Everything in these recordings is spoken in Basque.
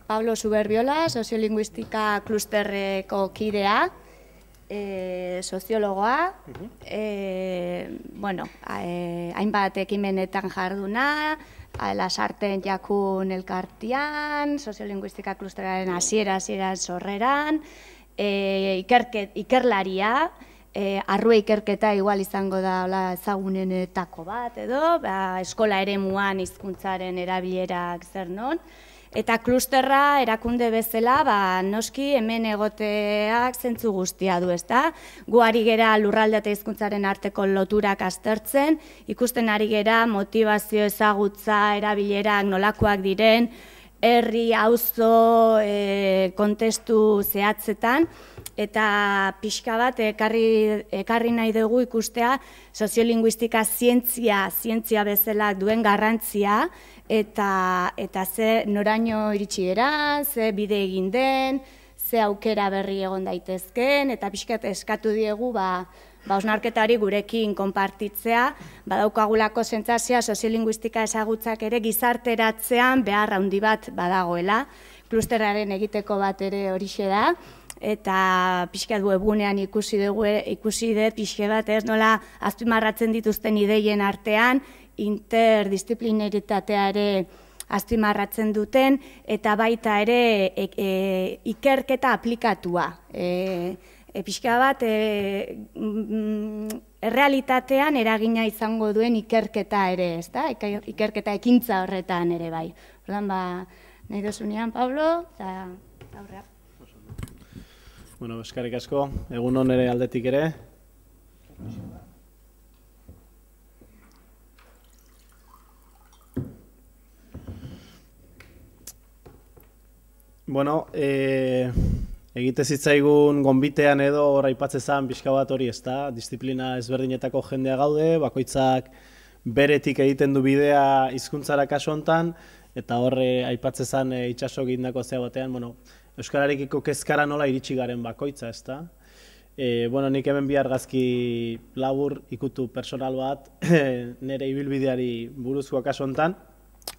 Pablo Suberbiola, soziolinguistika klusterreko kidea, soziologoa, hainbat ekimenetan jarduna, Lasarten Jakun elkartian, soziolinguistika klusteraren hasiera sorreran, ikerlaria, arrue ikerketa igual izango da ezagunenetako bat edo, eskola eremuan hizkuntzaren erabilerak zer non, eta klusterra erakunde bezala, noski hemen egoteak zentzu guztia du, ezta? Gu ari gera lurralde eta hizkuntzaren arteko loturak aztertzen, ikusten ari gera motivazio ezagutza erabilerak nolakoak diren, herri, auzo, kontestu zehatzetan, eta pixka bat ekarri nahi dugu ikustea soziolinguistika zientzia bezala duen garrantzia, eta ze noraino iritsi gara, ze bide egin den, ze aukera berri egon daitezken, eta pixkat eskatu diegu hausnarketari gurekin konpartitzea, badaukagulako sentsazioa soziolinguistika ezagutzak ere gizarteratzean behar handi bat badagoela, klusterraren egiteko bat ere horixe da, eta pixkat webgunean ikusi dut pixke bat nola azpimarratzen dituzten ideien artean, interdisciplinaritatea ere azpimarratzen duten, eta baita ere ikerketa aplikatua. Pixka bat errealitatean eragina izango duen ikerketa ere, ezta? Ikerketa ekintza horretan ere bai. Orduan, nahi dozunean, Pablo, eta aurrea. Bueno, eskerrik asko, egun on ere aldetik ere. Bueno, egite zitzaigun gonbitean edo hor aipatzezan pixka bat hori, ezta? Disiplina ezberdinetako jendea gaude, bakoitzak beretik egiten du bidea hizkuntzara kasu hontan, eta hor aipatzezan itsaso egindako zea batean, euskararekiko kezkara nola iritsi garen bakoitza, ezta? Nik hemen bi argazki labur ikutu personal bat nire ibilbideari buruzkoa kasu hontan.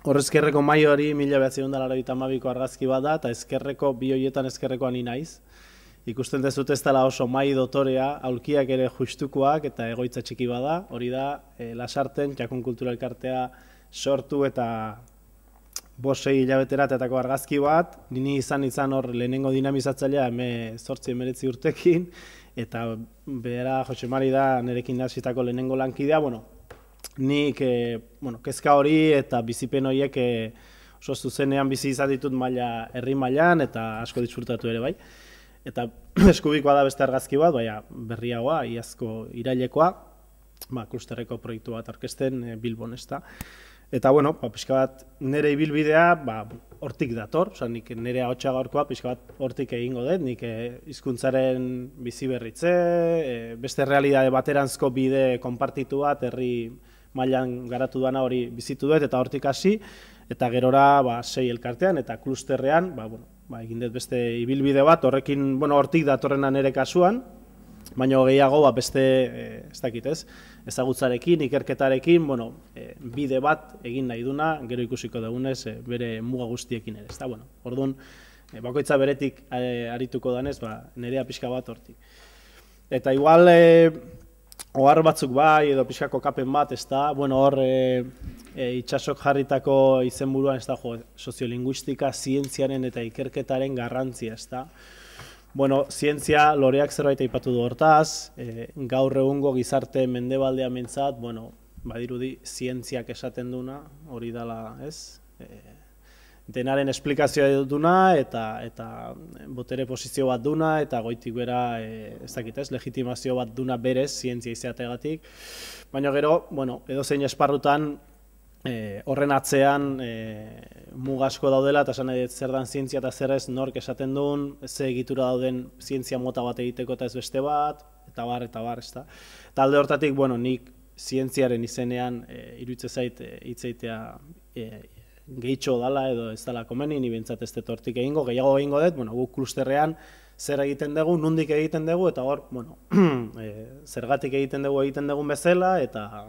Hor ezkerreko maio hori 1982ko argazki bat da, eta ezkerreko bi horietan ezkerrekoan ni naiz. Ikusten dezut ez dela oso mai dotorea, aulkiak ere justukoak eta egoitza txiki bada, hori da Lasarten Jakun Kultura Elkartea sortu eta 5-6 hilabeteratako argazki bat, ni izan hor lehenengo dinamizatzailea 18-19 urtekin, eta bera Jose Mari da nirekin hasitako lehenengo lankidea, nik kezka hori eta bizipen horiek oso zuzenean bizi izan ditut herri mailan eta asko disfrutatu ere bai. Eta eskubikoa da beste argazki bat, berriagoa, iazko irailekoa, klusterreko proiektu bat aurkezten Bilbon, ezta. Eta, pixka bat nire ibilbidea hortik dator, nik nire ahotsa gaurkoa pixka bat hortik egingo dut, nik hizkuntzaren bizi berritze, beste realitate bateranzko bide konpartitu bat, herri mailan garatu dana hori bizitu dut, eta hortik hasi, eta gerora 6 elkartean eta klusterrean, egin dut beste ibilbide bat, horrekin, hortik datorrena nire kasuan, baina gehiago beste, ez dakit ez, ezagutzarekin, ikerketarekin, bide bat egin nahi duna, gero ikusiko dugunez, bere muga guztiekin ere, ezta, orduan, bakoitza beretik arituko danez, nerea pixka bat hortik. Eta igual, ohar batzuk bai, edo pixkako kapen bat, ezta, hor, itsasok jarritako izenburuan, ez da, soziolinguistika, zientziaren eta ikerketaren garrantzia, ezta. Zientzia loreak zerbait aipatu du hortaz, gaur egungo gizarte mendebaldea mentzat, badirudi zientziak esaten duna, hori dela, ez? Denaren esplikazioa duna eta botere posizio bat duna eta goitik bera, ez dakit ez, legitimazio bat duna berez zientzia izateagatik. Baina gero, edozein esparrutan horren atzean mugasko daudela eta esan nahi zer dan zientzia eta zer ez nork esaten duen, ze egitura dauden zientzia mota bat egiteko eta ez beste bat, eta bar, ez da. Eta alde hortatik, nik zientziaren izenean iruditzen zait hitzeitea gehitxo dala edo ez dala komeni, ni bintzat ez dut hortik gehiago egingo dut, guk klusterrean zer egiten dugu, nondik egiten dugu, eta hor, zergatik egiten dugun bezala, eta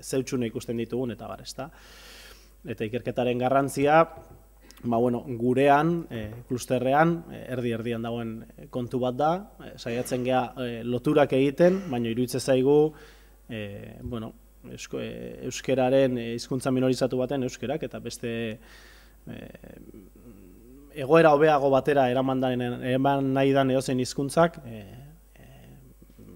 zeutxune ikusten ditugun, eta bar, ezta. Eta ikerketaren garrantzia, gurean, klusterrean, erdi-erdian dagoen kontu bat da, saiatzen gea loturak egiten, baina iruditzen zaigu, euskeraren hizkuntza minorizatu baten euskerak, eta beste egoera hobeago batera eraman nahi dan edozein hizkuntzak,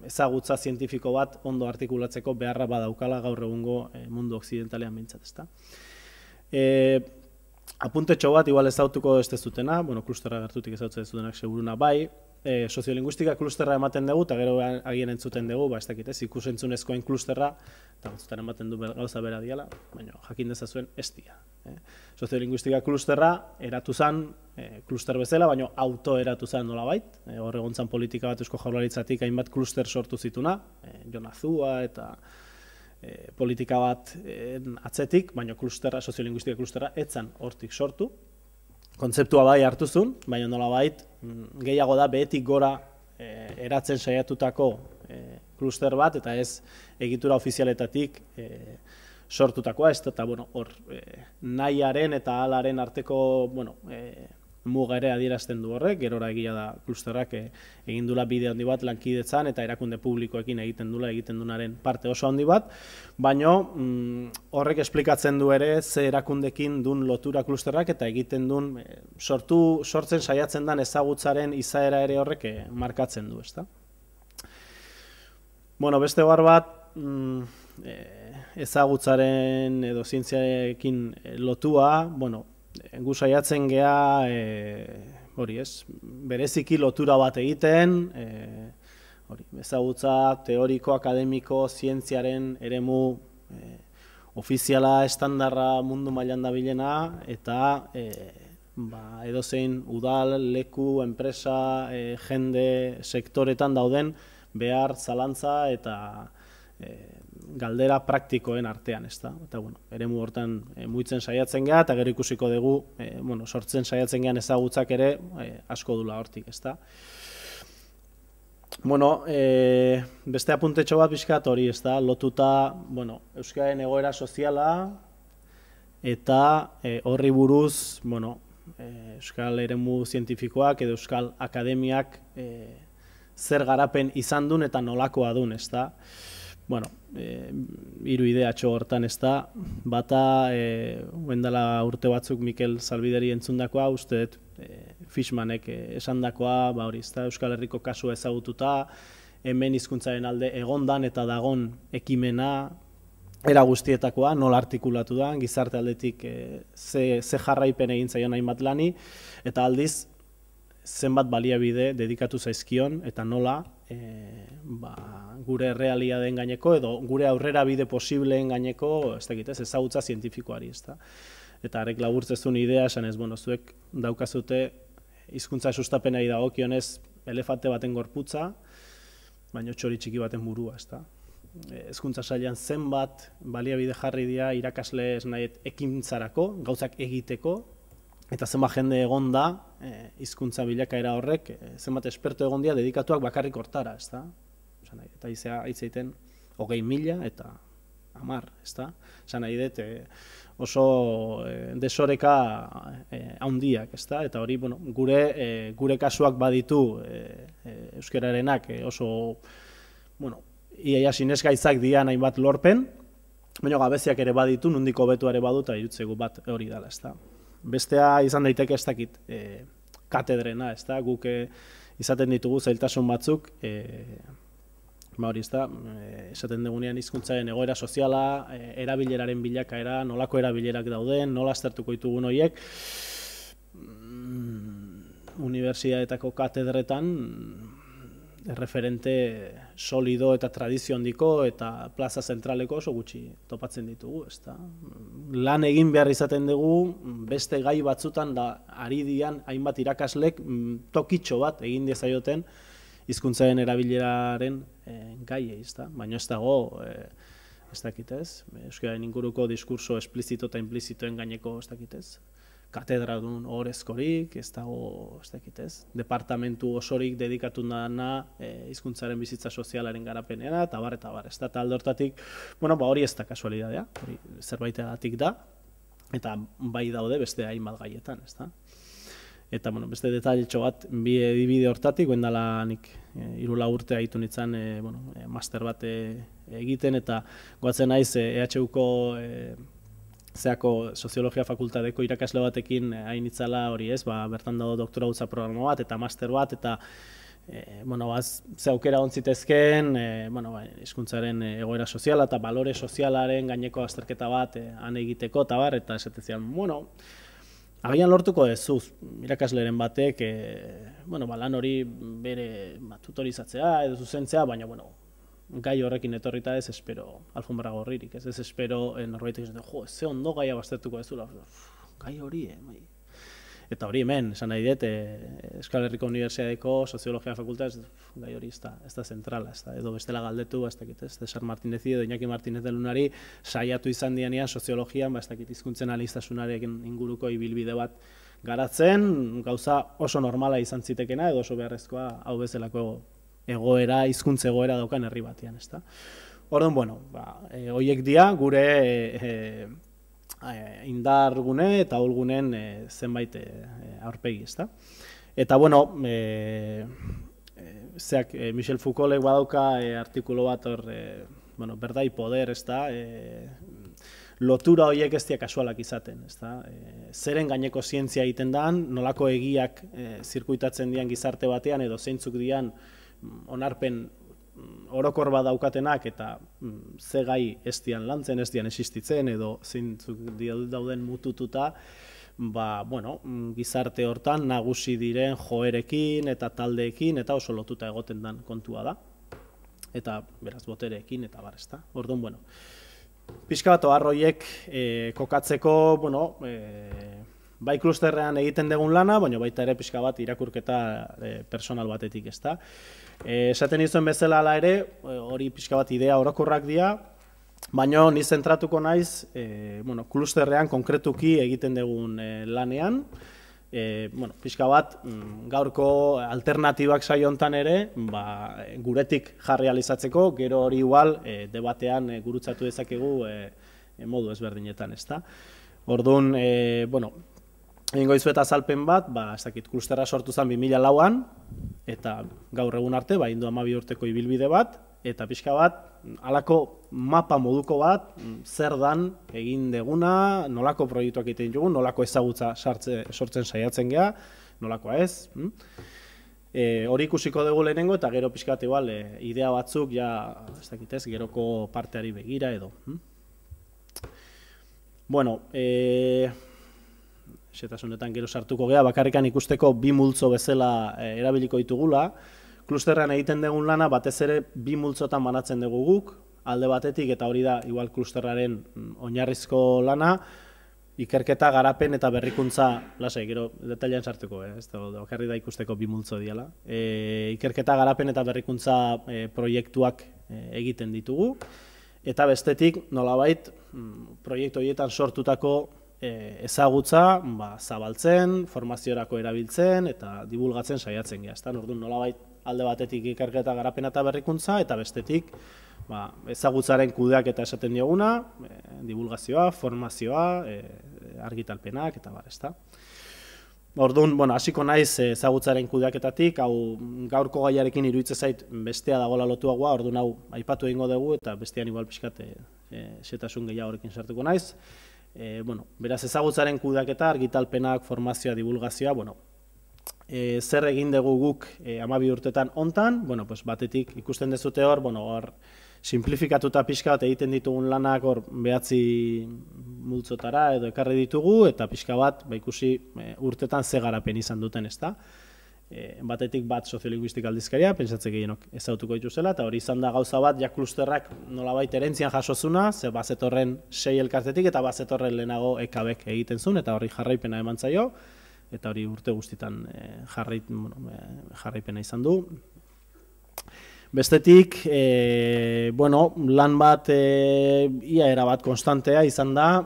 ezagutza zientifiko bat ondo artikulatzeko beharra badaukala gaur egungo mundu okzidentalean behintzat, ezta. Apuntetxo bat, igual ezautuko ez dezutena, klusterra gertutik ezautzen dezutenak seguruna bai, soziolinguistika klusterra ematen dugu, eta gero agien entzuten dugu, ez dakit ez, ikusentzunezkoen klusterra, eta batzutan ematen du gauza bera diala, baina jakin dezazuen ez dia. Soziolinguistika klusterra eratu zen, kluster bezala, baina auto eratu zen nolabait, hor egontzan politika bat Eusko Jaurlaritzatik hainbat kluster sortu zituna, Jon Azua eta politika bat atzetik, baina klusterra, soziolinguistika klusterra, etzan hortik sortu. Kontzeptua bai hartu zuen, baina nolabait gehiago da behetik gora eratzen saiatutako kluster bat, eta ez egitura ofizialetatik sortutakoa, ez eta hor nahiaren eta halaren arteko muga ere adierazten du horrek, gerora egia da klusterrak egin dula bide handi bat lankidetzan eta erakunde publikoekin egiten dunaren parte oso handi bat, baina horrek esplikatzen du ere ze erakundekin dun lotura klusterrak eta egiten duen sortzen saiatzen dan ezagutzaren izaera ere horrek markatzen du, ezta? Beste bar bat, ezagutzaren edo zientziarekin lotua, gu saiatzen gea, bereziki lotura bat egiten, ezagutza teoriko, akademiko, zientziaren eremu ofiziala, estandarra mundu mailan dabilena, eta edozein udal, leku, enpresa, jende, sektoretan dauden behar, zalantza eta galdera praktikoen artean, ezta. Eta, eremu hortan muitzen saiatzen gea, eta gero ikusiko dugu, sortzen saiatzen gean ezagutzak ere asko dula hortik, ezta. Beste apuntetxo bat pixkat hori, ezta, lotuta, euskararen egoera soziala, eta horri buruz, euskal eremu zientifikoak edo euskal akademiak zer garapen izan duen eta nolakoa duen, ezta. Hiru ideatxo hortan ez da, bata, dela urte batzuk Mikel Zalbideri entzundakoa, uste dut Fishmanek esandakoa, Euskal Herriko kasua ezagututa, hemen hizkuntzaren alde egondan eta dagon ekimena, era guztietakoa, nola artikulatu da, gizarte aldetik ze jarraipen egin zaion hainbat lani, eta aldiz, zenbat baliabide dedikatu zaizkion, eta nola gure errealitateen gaineko edo gure aurrera bide posibleen gaineko, ezagutza zientifikoari, ezta. Eta harrek laburtzezun idea esan ez, zuek daukazute hizkuntza sustapenari dagokionez elefante baten gorputza, baina txori txiki baten burua, ezta. Hezkuntza sailean zenbat baliabide jarri dira irakasle ekintzarako, gauzak egiteko, eta zenbat jende egon da hizkuntza bilakaera horrek, zenbat esperto egon dira dedikatuak bakarrik hortara, ezta? Eta hitzeiten 20.000 eta 10, ezta? Esan nahi dut oso desoreka handiak, ezta? Eta hori, gure kasuak baditu euskararenak oso, iaia sinesgaitzak dian hainbat lorpen, baina gabeziak ere baditu, nundiko hobetu ere badu, eta irutzegu bat hori dela, ezta? Bestea izan daiteke ez dakit katedrena, ezta? Guk izaten ditugu zailtasun batzuk, hori ezta, esaten dugunean hizkuntzaren egoera soziala, erabileraren bilakaera, nolako erabilerak dauden, nola aztertuko ditugun horiek, unibertsitateetako katedretan referente solido eta tradizio handiko eta plaza zentraleko oso gutxi topatzen ditugu, ezta. Lan egin behar izaten dugu, beste gai batzutan da ari dian hainbat irakaslek tokitxo bat egin dezaioten hizkuntzaren erabileraren gaiei, ezta. Baina ez dago, ez dakitez, euskararen inguruko diskurso esplizito eta implizitoen gaineko, ez dakitez, katedradun orezkorik, ez dago, ez dakitez, departamentu osorik dedikatu dana hizkuntzaren bizitza sozialaren garapenera, eta bar, ez da, eta alde hortatik, hori ez da kasualidadea, hori zerbaitegatik da, eta bai daude beste hainbat gaietan, ezta? Eta, bueno, beste detailtxo bat, bi adibide hortatik, guendala nik 3 urte haitu nintzen master bat egiten, eta goatzen naiz EHUko zeako soziologia fakultateko irakasle batekin hain itzala hori ez, bertan dago doktorautza programa bat, eta master bat, eta ze aukera ontzitezken, hizkuntzaren egoera soziala eta balore sozialaren gaineko azterketa bat han egiteko, eta esatezian, agian lortuko dezuz, irakasleren batek, lan hori bere tutorizatzea edo zuzentzea, baina, gai horrekin etorrita ez espero alfombra gorririk, ez espero norbaitek esaten, ze ondo gaia baztertuko dezula, gai hori, Eta hori hemen, esan nahi dut, Euskal Herriko Unibertsitateko Soziologia Fakultatea gai hori ez da zentrala, edo bestela galdetu, ez dakit, Cesar Martinezi edo Iñaki Martinez de Lunari saiatu izan dianean soziologian, ez dakit, hizkuntzen aniztasunarekin inguruko ibilbide bat garatzen, gauza oso normala izan zitekena edo oso beharrezkoa hau bezalako egoera, hizkuntza egoera daukan herri batean, ezta. Orduan, horiek dira gure indargune eta ahulgunen zenbait aurpegi, ezta. Eta, Michel Foucaultek badauka artikulu bat hor, berda y poder, ezta, lotura horiek ez dira kasualak izaten, ezta. Zeren gaineko zientzia egiten dan, nolako egiak zirkuitatzen dian gizarte batean edo zeintzuk dian onarpen orokor bat daukatenak eta ze gai ez dian lantzen, ez dian existitzen edo zeintzuk dauden mutututa, gizarte hortan nagusi diren joerekin eta taldeekin eta oso lotuta egoten dan kontua da. Eta beraz botereekin eta bar, ezta. Orduan, pixka bat arroiek kokatzeko, bai klusterrean egiten dugun lana, baina baita ere pixka bat irakurketa personal batetik, ezta. Esaten izuen bezala ala ere, hori pixka bat idea orokorrak dira, baina ni zentratuko naiz klusterrean konkretuki egiten dugun lanean, pixka bat gaurko alternatibak saio hontan ere, guretik jarri alizatzeko, gero hori igual debatean gurutzatu dezakegu modu ezberdinetan, ezta. Orduan, egingo dizuet azalpen bat, ez dakit, klusterra sortu zen 2004an, eta gaur egun arte, indu 12 urteko ibilbide bat, eta pixka bat, halako mapa moduko bat, zer dan egin deguna, nolako proiektuak egiten dugun, nolako ezagutza sortzen saiatzen geha, nolakoa ez. Hori ikusiko dugu lehenengo, eta gero pixka bat igual, idea batzuk, ez dakit ez, geroko parteari begira edo. Xetasunetan gero sartuko geha, bakarrikan ikusteko bi multzo bezala erabiliko ditugula. Klusterrean egiten dugun lana, batez ere bi multzotan banatzen dugu guk, alde batetik, eta hori da, igual klusterraren oinarrizko lana, ikerketa, garapen eta berrikuntza, lasai, gero detailean sartuko, ez da, bakarri da ikusteko bi multzo diala. Ikerketa, garapen eta berrikuntza proiektuak egiten ditugu, eta bestetik, nolabait, proiektu horietan sortutako ezagutza zabaltzen, formaziorako erabiltzen eta divulgatzen saiatzen geha. Orduan nolabait alde batetik ikerketa, garapena eta berrikuntza, eta bestetik ezagutzaren kudeak eta esaten dioguna, divulgazioa, formazioa, argitalpenak eta bar, ezta. Orduan, hasiko naiz ezagutzaren kudeaketatik, hau gaurko gaiarekin iruditzen zait bestea dagoela lotuagoa, orduan hau aipatu egingo dugu eta bestean igual pixkat xetasun gehiagorekin sartuko naiz. Beraz ezagutzaren kudeaketa, argitalpenak, formazioa, divulgazioa, zer egin dugu guk 12 urtetan hontan, batetik ikusten dezute hor, simplifikatuta pixka bat egiten ditugun lanak hor 9 multzotara edo ekarri ditugu, eta pixka bat ikusi urtetan ze garapen izan duten, ezta. Batetik bat soziolinguistika aldizkaria, pentsatze gehienok ezagutuko dituzela, eta hori izan da gauza bat, klusterrak nolabait erentzian jasozuna, ze bazetorren 6 elkartetik eta bazetorren lehenago EKBek egiten zuen, eta hori jarraipena eman zaio, eta hori urte guztitan jarraipena izan du. Bestetik, lan bat ia erabat konstantea izan da,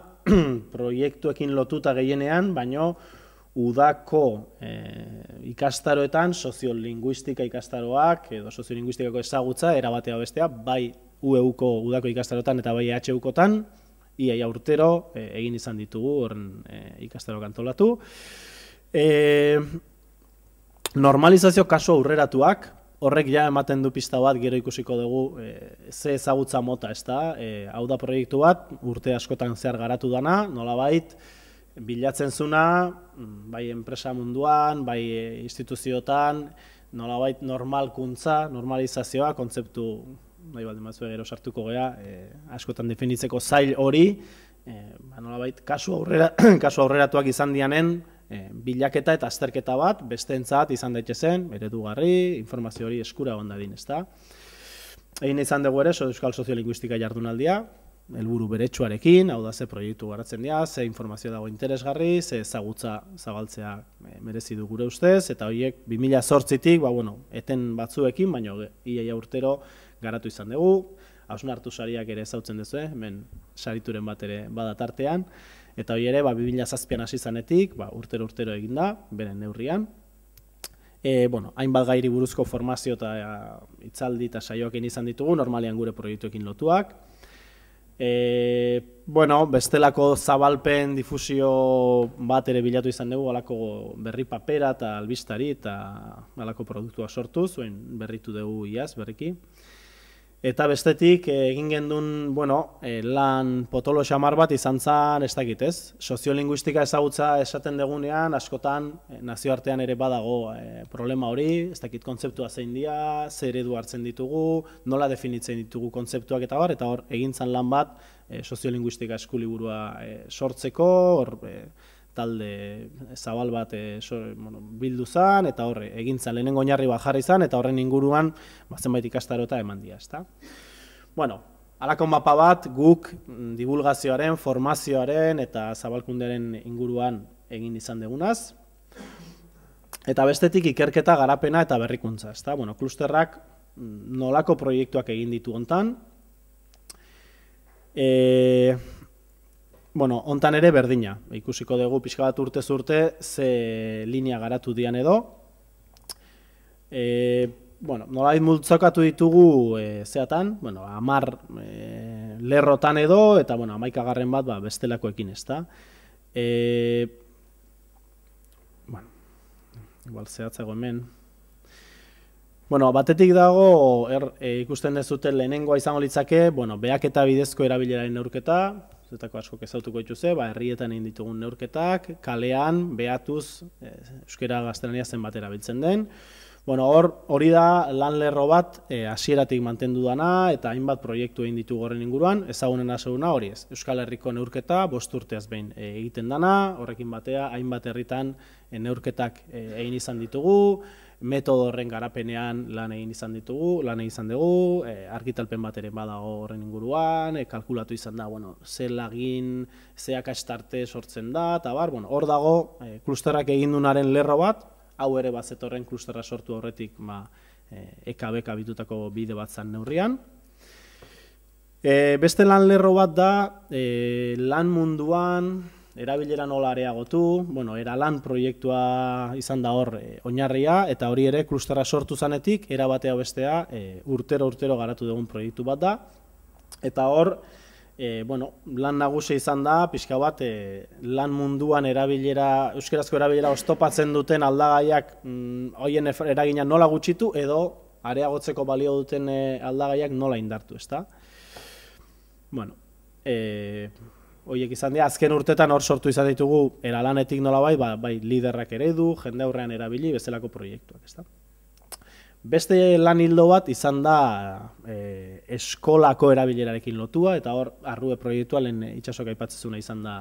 proiektuekin lotuta gehienean, baino udako ikastaroetan soziolinguistika ikastaroak edo soziolinguistikako ezagutza erabatea bestea, bai UEUko udako ikastaroetan eta bai EHUkotan iaia urtero egin izan ditugu horren ikastaroak antolatu. Normalizazio kasu aurreratuak, horrek ja ematen du pista bat, gero ikusiko dugu ze ezagutza mota, ez da? Hau da proiektu bat, urte askotan zehar garatu dana, nolabait, bilatzen zuna, bai enpresa munduan, bai instituzioetan, nolabait normalkuntza, normalizazioa, kontzeptu, nahi baldin batzue gero sartuko gea, askotan definitzeko zail hori, nolabait kasu aurreratuak izan dianen, bilaketa eta azterketa bat, besteentzat izan daitezen, eredugarri, informazio hori eskura egon dadin, ezta. Egin izan dugu ere, Euskal Soziolinguistika jardunaldia, helburu beretsuarekin, hau da ze proiektu garatzen dira, ze informazio dago interesgarri, ze ezagutza zabaltzea merezi du gure ustez, eta horiek 2008-tik, eten batzuekin, baina iaia urtero garatu izan dugu, hausnartu sariak ere ezautzen duzu, hemen sarituren bat ere badatartean, eta hori ere, 2007an hasi zanetik, urtero egin da, beren neurrian. Hainbat gairi buruzko formazio eta hitzaldi eta saioekin izan ditugu, normalean gure proiektuekin lotuak. Bestelako zabalpen, difusio bat ere bilatu izan dugu, alako berri papera eta albistari eta alako produktua sortu, zuen berritu dugu iaz, berriki. Eta bestetik egin gendun, lan potolo xamar bat izan zen, ez dakit ez, soziolinguistika ezagutza esaten degunean, askotan nazioartean ere badago problema hori, ez dakit kontzeptua zein dira, zer eredu hartzen ditugu, nola definitzen ditugu kontzeptuak eta hor egin zen lan bat soziolinguistika eskuliburua sortzeko, hor talde zabal bat bildu zen, eta horre egin zen lehenengo oinarri bat jarri zen, eta horren inguruan zenbait ikastarota eman dira, ezta. Halako mapa bat guk divulgazioaren, formazioaren eta zabalkundearen inguruan egin izan degunaz. Eta bestetik ikerketa, garapena eta berrikuntza, ezta. Klusterrak nolako proiektuak egin ditu hontan. Hontan ere berdina, ikusiko dugu pixka bat urtez urte ze linea garatu dian edo. Nolabait multzokatu ditugu zeatan, 10 lerrotan edo, eta 11garren bat bestelakoekin, ezta. Igual zehatzago hemen. Batetik dago, ikusten dezuten lehenengoa izango litzake, behaketa bidezko erabileraren neurketa, zuetako asko ezautuko dituze, herrietan egin ditugun neurketak, kalean, behatuz, euskera gaztelania zenbat erabiltzen den. Hori da lan lerro bat hasieratik mantendu dana, eta hainbat proiektu egin ditugu horren inguruan, ezagunen haseguna hori ez. Euskal Herriko neurketa, 5 urteaz behin egiten dana, horrekin batea, hainbat herritan neurketak egin izan ditugu, metodo horren garapenean lan egin izan dugu, argitalpen bat ere badago horren inguruan, kalkulatu izan da, ze lagin, ze akastarte sortzen da, eta hor dago klusterrak egin dunaren lerro bat, hau ere bazetorren klusterra sortu horretik EKB abitutako bide bat zan neurrian. Beste lan lerro bat da, lan munduan, erabilera nola areagotu, eralan proiektua izan da hor oinarria, eta hori ere klusterra sortu zanetik, erabatea bestea urtero garatu dugun proiektu bat da. Eta hor, lan nagusia izan da, pixka bat, lan munduan euskarazko erabilera oztopatzen duten aldagaiak horien eragina nola gutxitu, edo areagotzeko balio duten aldagaiak nola indartu, ezta? Horiek izan dira, azken urtetan hor sortu izan ditugu eralanetik nolabait, bai liderrak eredu, jende aurrean erabili, bezalako proiektuak, ezta? Beste lan hildo bat izan da eskolako erabilerarekin lotua, eta hor arrue proiektua lehen itxasok aipatzezuna izan da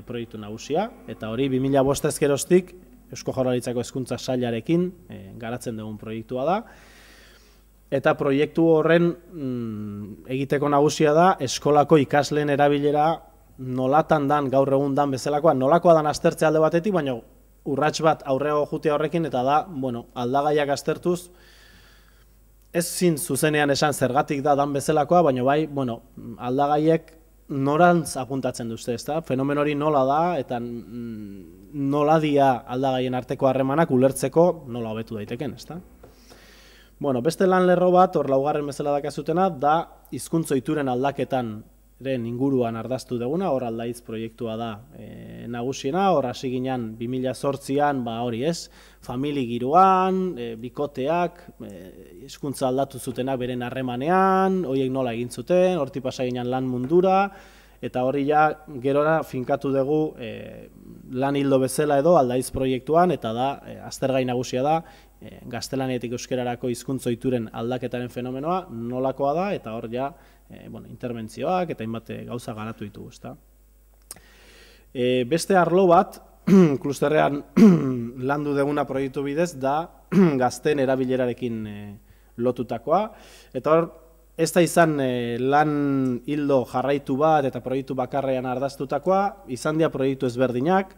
proiektu nagusia, eta hori 2005 geroztik Eusko Jaurlaritzako Hezkuntza Sailarekin garatzen dugun proiektua da. Eta proiektu horren egiteko nagusia da eskolako ikasleen erabilera nolatan dan, gaur egun dan bezalakoa, nolakoa dan aztertze alde batetik, baina urrats bat aurrego jutea horrekin, eta da, aldagaiak aztertuz, ez zin zuzenean esan zergatik da dan bezalakoa, baina bai, aldagaiek norantz apuntatzen duzte, ezta? Fenomen hori nola da, eta nola dia aldagaien arteko harremanak ulertzeko nola hobetu daiteken, ezta? Beste lan lerro bat, hor laugarren bezala dakazutena, da hizkuntza ohituren aldaketan inguruan ardaztu duguna, hor Aldaitz proiektua da nagusiena, hor hasi ginen 2008an, hori ez, famili giroan, bikoteak, hizkuntza aldatu zutenak beren harremanean, horiek nola egin zuten, hortik pasa ginen lan mundura, eta hori ja gerora finkatu dugu lan hildo bezala edo Aldaitz proiektuan, eta da, aztergai nagusia da, gaztelaniatik euskerarako hizkuntza ohituren aldaketaren fenomenoa nolakoa da, eta hor ja interbentzioak eta hainbat gauza garatu ditugu, ezta. Beste arlo bat, klusterrean landu duguna proiektu bidez, da gazteen erabilerarekin lotutakoa, eta hor, ez da izan lan hildo jarraitu bat eta proiektu bakarrean ardaztutakoa, izan dira proiektu ezberdinak,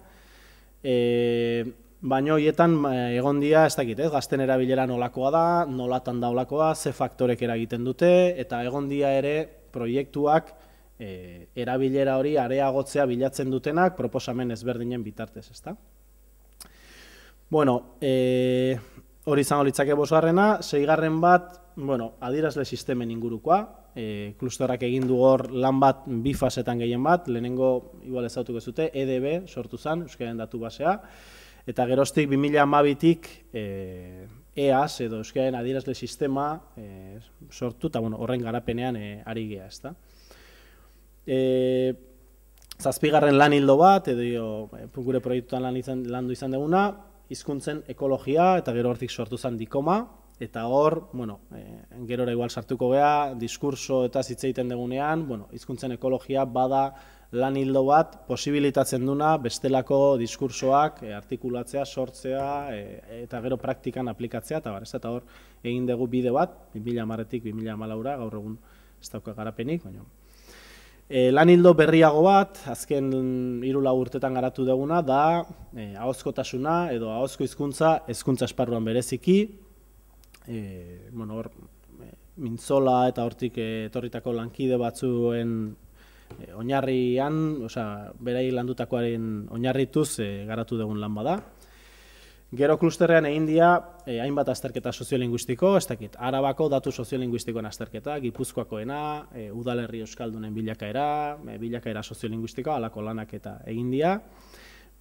baina horietan egon dira, ez dakit, gazten erabilera nolakoa da, nolatan da olakoa, ze faktorek eragiten dute, eta egon dira ere proiektuak erabilera hori areagotzea bilatzen dutenak proposamen ezberdinen bitartez, ezta? Bueno, hori izango litzake bosgarrena, 6. bat, adierazle sistemen ingurukoa, klusterrak egin du hor lan bat bi fasetan gehien bat, lehenengo, igual ezautuko zute, EDB sortu zen, Euskaren datu basea, eta geroztik 2012tik EAS edo Euskaren adierazle sistema sortu, eta horren garapenean ari gea, ezta. 7. lan hildo bat, edo gure proiektuan landu izan duguna, hizkuntzen ekologia, eta gero hortik sortu zen dikoma, eta hor, gerora igual sartuko gea, diskurso eta hitz egiten dugunean, hizkuntzen ekologia bada lan hildo bat posibilitatzen duna bestelako diskursoak artikulatzea, sortzea, eta gero praktikan aplikatzea, eta hor egin dugu bide bat, 2010tik 2014ra, gaur egun ez dauka garapenik, baina. Lan hildo berriago bat, azken 3-4 urtetan garatu duguna, da ahozkotasuna edo ahozko hizkuntza, hezkuntza esparruan bereziki, hor mintzola eta hortik etorritako lankide batzuen oinarrian, berai landutakoaren oinarrituz garatu dugun lan bada. Gero klusterrean egin dira hainbat azterketa soziolinguistiko, ez dakit, Arabako datu soziolinguistikoen azterketa, Gipuzkoakoena, udalerri euskaldunen bilakaera, bilakaera soziolinguistikoa, halako lanak eta egin dira.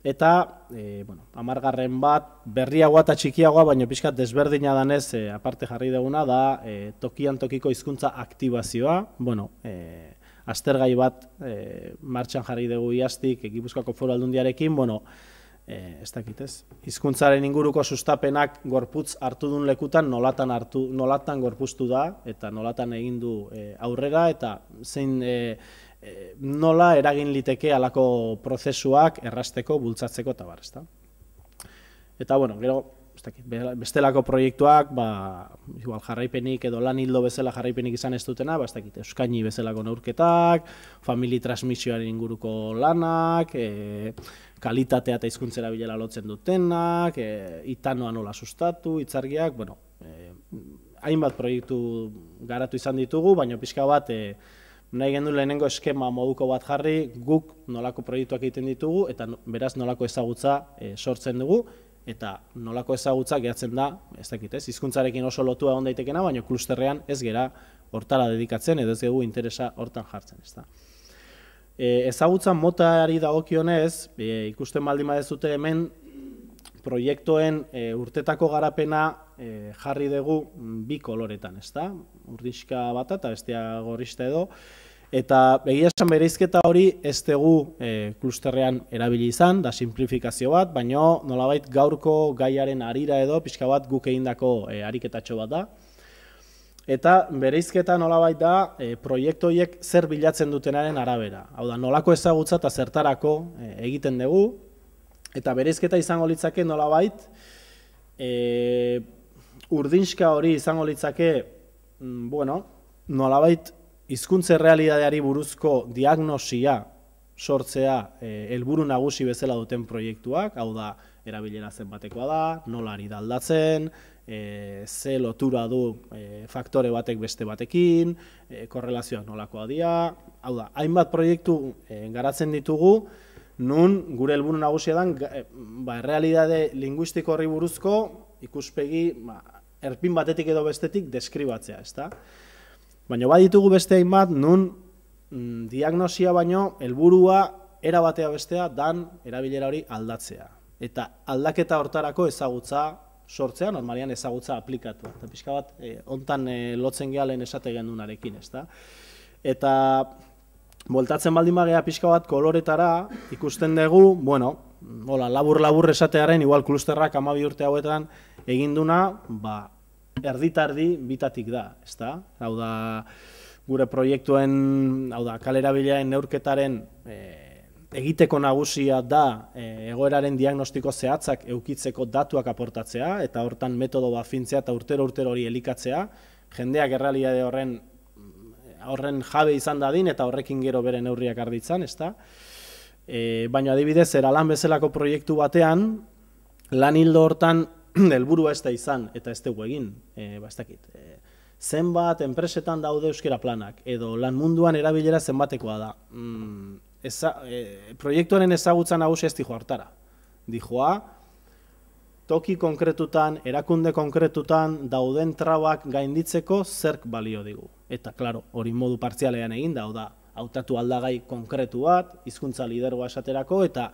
Eta, 10. bat, berriagoa eta txikiagoa, baina pixkat desberdina danez, aparte jarri duguna, da tokian tokiko hizkuntza aktibazioa, aztergai bat martxan jarri dugu iaztik, Gipuzkoako Foru Aldundiarekin, ez dakit ez, hizkuntzaren inguruko sustapenak gorputz hartu duen lekutan nolatan gorpuztu da, eta nolatan egin du aurrera, eta zein nola eragin liteke halako prozesuak errasteko, bultzatzeko eta bar, ezta. Eta, gero, bestelako proiektuak, igual jarraipenik edo lan hildo bezala jarraipenik izan ez dutena, ez dakit, Euskaini bezalako neurketak, famili transmisioaren inguruko lanak, kalitatea eta hizkuntzera bilela lotzen dutenak, itanoa nola sustatu, hitzargiak, hainbat proiektu garatu izan ditugu, baina pixka bat, nahi gendu lehenengo eskema moduko bat jarri, guk nolako proiektuak egiten ditugu, eta beraz nolako ezagutza sortzen dugu, eta nolako ezagutza gehatzen da, ez dakit ez, hizkuntzarekin oso lotua egon daitekena, baina klusterrean ez gera hortara dedikatzen, edo ez dugu interesa hortan jartzen, ez da. Ezagutza motari dagokionez, ikusten baldin badezute hemen, proiektuen urtetako garapena jarri dugu bi koloretan, ez da? Urdixka bata eta bestea gorrista edo. Eta egia esan bereizketa hori ez dugu klusterrean erabili izan, da simplifikazio bat, baina nolabait gaurko gaiaren harira edo pixka bat guk egindako ariketatxo bat da. Eta bereizketa nolabait da proiektu horiek zer bilatzen dutenaren arabera. Hau da, nolako ezagutza eta zertarako egiten dugu, eta bereizketa izango litzake nolabait, urdinska hori izango litzake, nolabait, hizkuntza errealitateari buruzko diagnosia sortzea helburu nagusi bezala duten proiektuak, hau da, erabilera zenbatekoa da, nola ari da aldatzen, ze lotura du faktore batek beste batekin, korrelazioak nolakoa dira, hau da, hainbat proiektu garatzen ditugu, nun gure helburu nagusia dan, errealitate linguistiko horri buruzko ikuspegi erpin batetik edo bestetik deskribatzea, ezta? Baina baditugu beste hainbat, nun diagnosia baino helburua era batea bestea dan erabilera hori aldatzea. Eta aldaketa hortarako ezagutza sortzea, normalian ezagutza aplikatu. Eta pixka bat, hontan lotzen gealen esate gendunarekin, ezta? Eta voltatzen baldin bagea pixka bat koloretara ikusten dugu, bueno, labur-labur esatearen, igual klusterrak 12 urte hauetan eginduna, erdi-tardi bitatik da, ezta? Hau da, gure proiektuen, kalerabilearen neurketaren egiteko nagusia da egoeraren diagnostiko zehatzak eukitzeko datuak aportatzea, eta hortan metodo bat fintzea eta urtero hori elikatzea, jendeak errealitate horren jabe izan dadin eta horrekin gero bere neurriak arditzan, ezta? Baina adibidez, eralan bezalako proiektu batean, lan hildo hortan helburua ez da izan, eta ez dugu egin, ez dakit. Zenbat enpresetan daude euskera planak, edo lan munduan erabilera zenbatekoa da. Proiektuaren ezagutza nagusia ez dijoa hartara. Dijoa, toki konkretutan, erakunde konkretutan dauden trabak gainditzeko zerk balio digu. Eta, klaro, hori modu partzialean egin da, hautatu aldagai konkretu bat, hizkuntza lidergoa esaterako, eta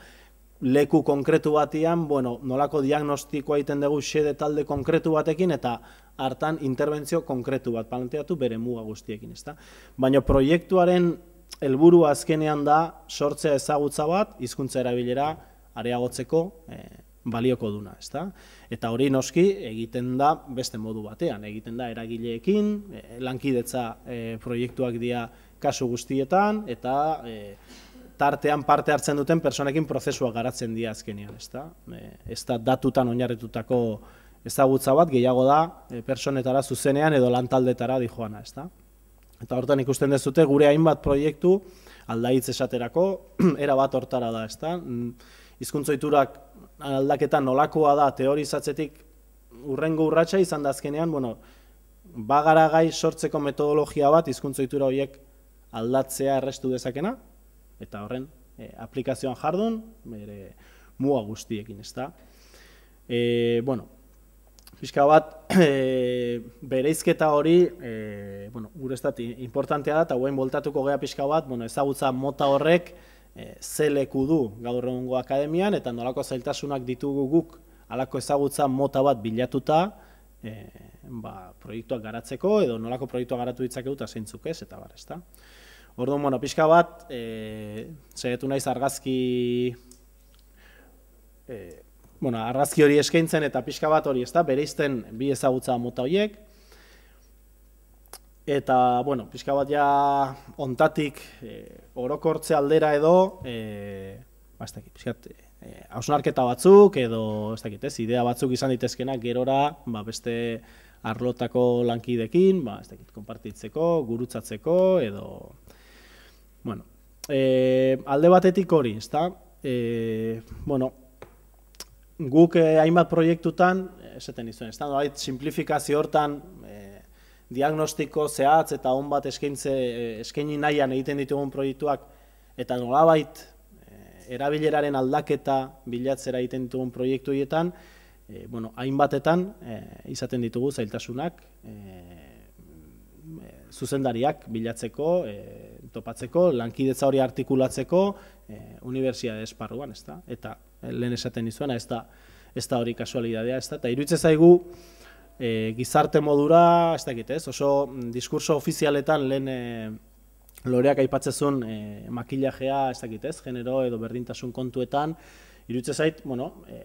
leku konkretu batian, nolako diagnostikoa egiten dugu xede talde konkretu batekin, eta hartan interbentzio konkretu bat planteatu bere muga guztiekin, ezta? Baina proiektuaren helburua azkenean da sortzea ezagutza bat, hizkuntza erabilera areagotzeko balioko duna, ezta? Eta hori noski egiten da beste modu batean, egiten da eragileekin, lankidetza proiektuak dira kasu guztietan, eta tartean parte hartzen duten personekin prozesua garatzen dira azkenean, ezta? Ez da datutan oinarritutako ezagutza bat, gehiago da personetara zuzenean edo lantaldetara dijoana, ezta? Eta hortan ikusten dezute gure hainbat proiektu aldaitz esaterako era bat hortara da, ezta? Hizkuntza-ohiturak aldaketa nolakoa da teorizatzetik urrengo urratsa izan da azkenean, bagara gai sortzeko metodologia bat hizkuntza-ohitura horiek aldatzea errestu dezakena, eta horren aplikazioan jardun, bere muga guztiekin, ezta? Pixka bat, bereizketa hori, gure estat importantea da, eta guen voltatuko gea pixka bat, ezagutza mota horrek ze leku du gaur egungo akademian, eta nolako zailtasunak ditugu guk halako ezagutza mota bat bilatuta proiektuak garatzeko, edo nolako proiektuak garatu ditzakegu eta zeintzuk ez, eta bar, ezta? Orduan, pixka bat, saiatu naiz argazki hori eskaintzen eta pixka bat hori, ezta, bereizten bi ezagutza mota horiek. Eta, pixka bat ja ontatik orokortze aldera edo, hausnarketa batzuk edo, idea batzuk izan ditezkenak gerora, beste arlotako lankidekin, konpartitzeko, gurutzatzeko edo, alde batetik hori, ezta, guk hainbat proiektutan, esaten izuen, simplifikazio hortan diagnostiko zehatz eta on bat eskaini nahian egiten ditugun proiektuak, eta nolabait erabileraren aldaketa bilatzera egiten ditugun proiektu horietan, hainbatetan izaten ditugu zailtasunak zuzendariak bilatzeko, topatzeko, lankidetza hori artikulatzeko, unibertsitate esparruan, ezta? Eta lehen esaten izuena, ez da hori kasualidadea, ezta? Eta iruditzen zaigu gizarte modura, ez dakit, ez? Oso diskurso ofizialetan lehen Loreak aipatzezun makillajea, ez dakit, ez? Genero edo berdintasun kontuetan, iruditzen zait,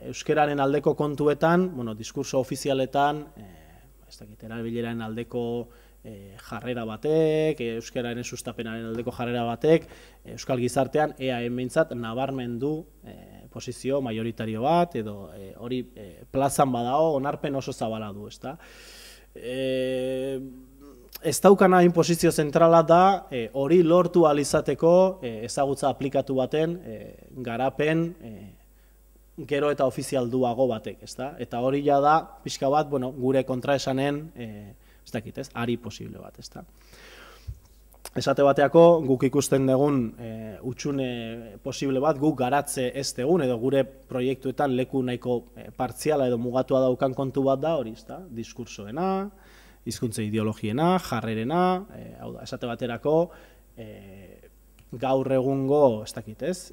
euskeraren aldeko kontuetan, diskurso ofizialetan, ez dakit, erabileraren aldeko jarrera batek, euskararen sustapenaren aldeko jarrera batek, euskal gizartean EAen behintzat nabarmendu posizio majoritario bat, edo hori plazan badao, onarpen oso zabala du, ezta? Ez daukana posizio zentrala da, hori lortu ahal izateko ezagutza aplikatu baten garapen gero eta ofizialduago batek, ezta? Eta hori ja da, pixka bat, gure kontraesanen ez dakit, ez, ari posible bat, ezta. Esate bateako, guk ikusten dugun utxune posible bat, guk garatze ez dugun, edo gure proiektuetan leku nahiko partziala edo mugatua daukan kontu bat da, hori, ezta, diskursoena, hizkuntza ideologiena, jarrerena, hau da, esate baterako, gaur egungo, ez dakit ez,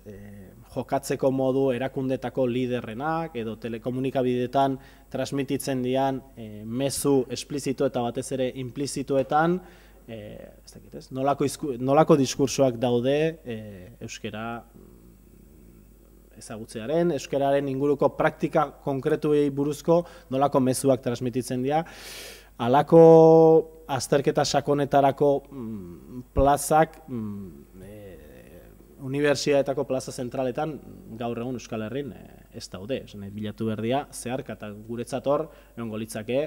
jokatzeko modu erakundetako liderrenak edo telekomunikabideetan transmititzen dian mezu esplizito eta batez ere implizituetan, ez dakit ez, nolako diskursoak daude euskara ezagutzearen, euskararen inguruko praktika konkretuei buruzko nolako mezuak transmititzen dira. Halako azterketa sakonetarako plazak unibertsitateetako plaza zentraletan gaur egun Euskal Herrin ez daude. Bilatu berdia zeharka eta guretzat hor egongo litzake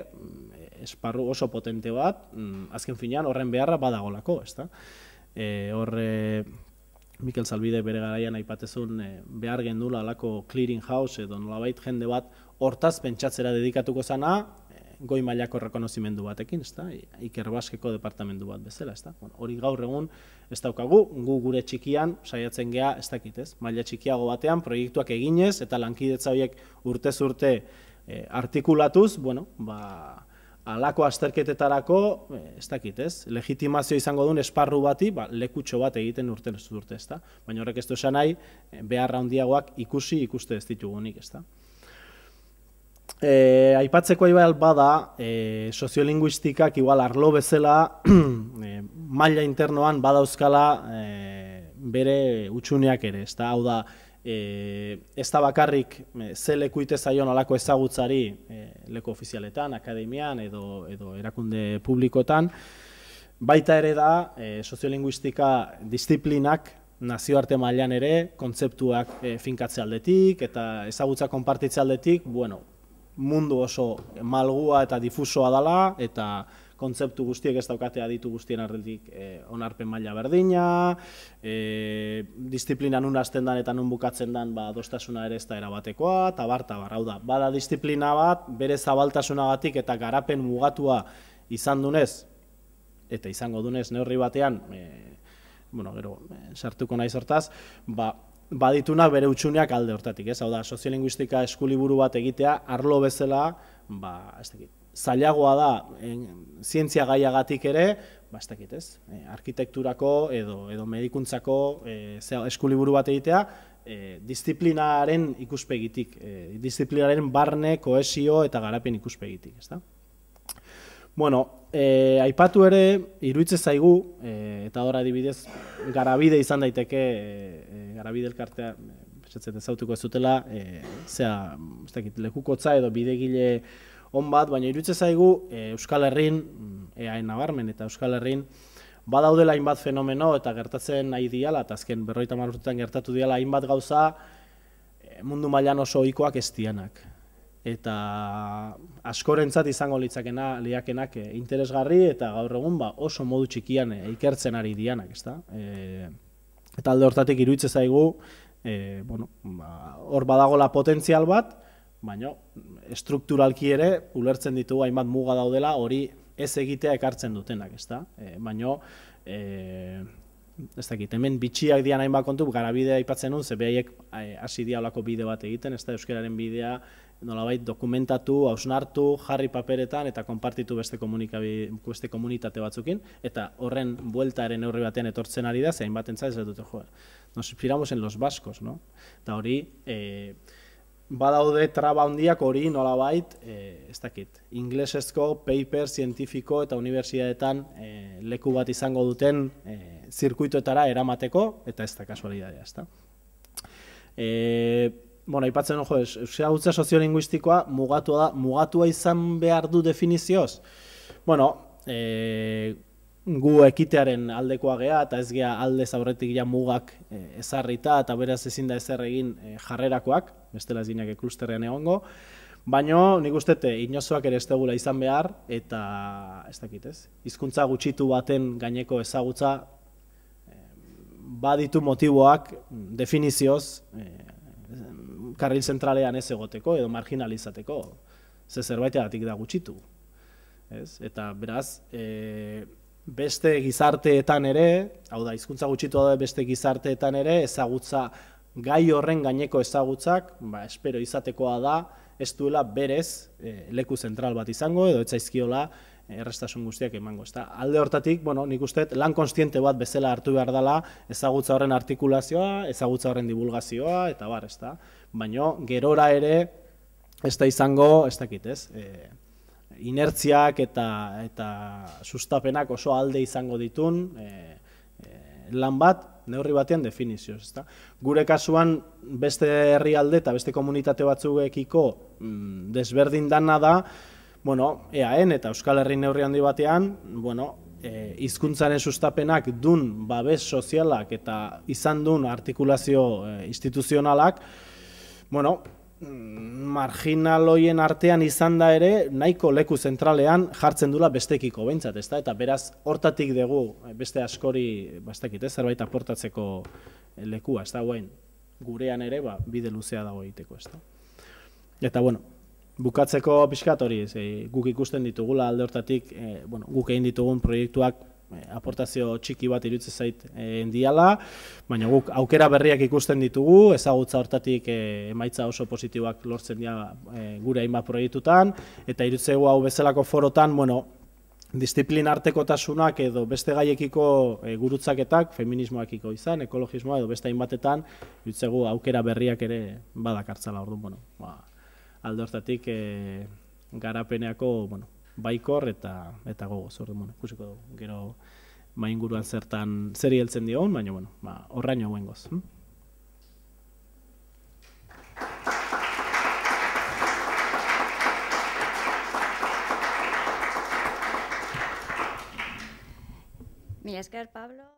esparru oso potente bat, azken finean horren beharra badagolako, ezta? Hor Mikel Zalbide bere garaian aipatezun behar gendula halako clearing house edo nolabait jende bat hortaz pentsatzera dedikatuko zana, goi mailako rekonozimendu batekin, ezta? Iker Baskeko departamendu bat bezala, ezta? Hori gaur egun ez daukagu, gu gure txikian saiatzen gea, ez dakit, ez? Maila txikiago batean proiektuak eginez eta lankidetza horiek urtez urte artikulatuz, bueno, halako azterketetarako, ez dakit, ez? Legitimazio izango duen esparru bati, lekutxo bat egiten urte, ezta? Baina horrek ez du esan nahi, beharra handiagoak ikuste ez ditugunik, ezta? Aipatzeko igual bada, soziolinguistikak igual arlo bezala maila internoan badauzkala bere utxuneak ere, ezta? Hau da, ez da bakarrik ze leku ite zaion olako ezagutzari leku ofizialetan, akademian edo erakunde publikoetan, baita ere da soziolinguistika disiplinak nazioarte mailan ere kontzeptuak finkatze aldetik eta ezagutza konpartitze aldetik, bueno, mundu oso malgua eta difusoa dela, eta kontzeptu guztiek ez daukate aditu guztien artetik onarpen maila berdina, disiplina nun hasten dan eta nun bukatzen dan adostasuna ere ez da erabatekoa, eta bar, hau da, bada disiplina bat, bere zabaltasunagatik eta garapen mugatua izan dunez, eta izango dunez neurri batean, bueno, gero, sartuko naiz hortaz, baditunak bere utxuneak alde hortatik, ez? Hau da, soziolinguistika eskuliburu bat egitea, arlo bezala, ez dakit, zailagoa da, zientzia gaiagatik ere, ez dakit, ez? Arkitekturako edo medikuntzako eskuliburu bat egitea, disiplinaren ikuspegitik, disiplinaren barne, kohesio eta garapen ikuspegitik, ez da? Bueno, aipatu ere, iruditzen zaigu, eta hor adibidez, Garabide izan daiteke, Garabide elkartea, esatzen ezautuko ez dutela, lekukotza edo bidegile on bat, baina iruditzen zaigu Euskal Herrin, EAen nabarmen eta Euskal Herrin, badaudela hainbat fenomeno eta gertatzen nahi diala, eta azken 50 urtetan gertatu diala hainbat gauza mundu mailan oso ohikoak ez dianak. Eta askorentzat izango liakenak interesgarri eta gaur egun oso modu txikian ikertzen ari dianak, ezta? Eta alde hortatik iruditzen zaigu, hor badagola potentzial bat, baina estrukturalki ere ulertzen ditugu hainbat muga daudela hori ez egitea ekartzen dutenak, ezta? Baina, ez dakit, hemen bitxiak dian hainbat kontu, Garabidea aipatzen nun, ze behaiek hasi diaolako bide bat egiten, ez da euskararen bidea nolabait dokumentatu, hausnartu, jarri paperetan eta konpartitu beste komunitate batzukin, eta horren bueltaren neurri batean etortzen ari da, zein bat entzat ez dute, nos inspiramos en los vascos, no? Eta hori, badaude traba handiak hori nolabait, ez dakit, inglesezko paper zientifiko eta unibertsitateetan leku bat izango duten zirkuitoetara eramateko, eta ez da kasualidadea, ez da. Bueno, aipatzen, ezagutza soziolinguistikoa mugatua izan behar du definizioz? Bueno, gu ekitearen aldekoa gea, eta ez gea aldez aurretik ja mugak ezarrita, eta beraz ezin da ezer egin jarrerakoak, bestela ez gineak klusterrean egongo, baina nik uste inozoak ere ez dugula izan behar, eta ez dakit ez, hizkuntza gutxitu baten gaineko ezagutza baditu motiboak definizioz, karril zentralean ez egoteko edo marginalizateko, ze zerbaitegatik da gutxitu. Eta beraz, beste gizarteetan ere, hau da, hizkuntza gutxitu da beste gizarteetan ere, ezagutza, gai horren gaineko ezagutzak, espero izatekoa da, ez duela berez leku zentral bat izango, edo ez zaizkiola errestasun guztiak emango. Alde hortatik, nik uste lan konstiente bat bezala hartu behar dela ezagutza horren artikulazioa, ezagutza horren divulgazioa, eta bar, baina gerora ere ez da izango, ez dakit, inertziak eta sustapenak oso alde izango ditun lan bat, neurri batean definizioz. Gure kasuan beste herrialde eta beste komunitate batzuekiko desberdin dana da, EAN eta Euskal Herri neurri handi batean, hizkuntzaren sustapenak dun babes sozialak eta izan dun artikulazio instituzionalak, marginal hoien artean izan da ere, nahiko leku zentralean jartzen dula bestekiko behintzat, eta beraz hortatik dugu beste askori zerbait aportatzeko lekua, gurean ere bide luzea dago egiteko. Eta bukatzeko pixkat hori, guk ikusten ditugula alde hortatik, guk egin ditugun proiektuak aportazio txiki bat iruditzen zait diala, baina guk aukera berriak ikusten ditugu, ezagutza hortatik emaitza oso positiboak lortzen dira gure hainbat proiektutan, eta iruditzen hau bezalako forotan, disiplina artekotasunak edo beste gaiekiko gurutzaketak, feminismoakiko izan, ekologismoa edo beste hainbatetan, iruditzen aukera berriak ere badakartzala, orduan, alde hortatik garapeneako, baikor eta gogoz, orduan, ikusiko dugu, gero mainguruan zeri heltzen dion, baina, horraino guengoz. Mila esker, Pablo.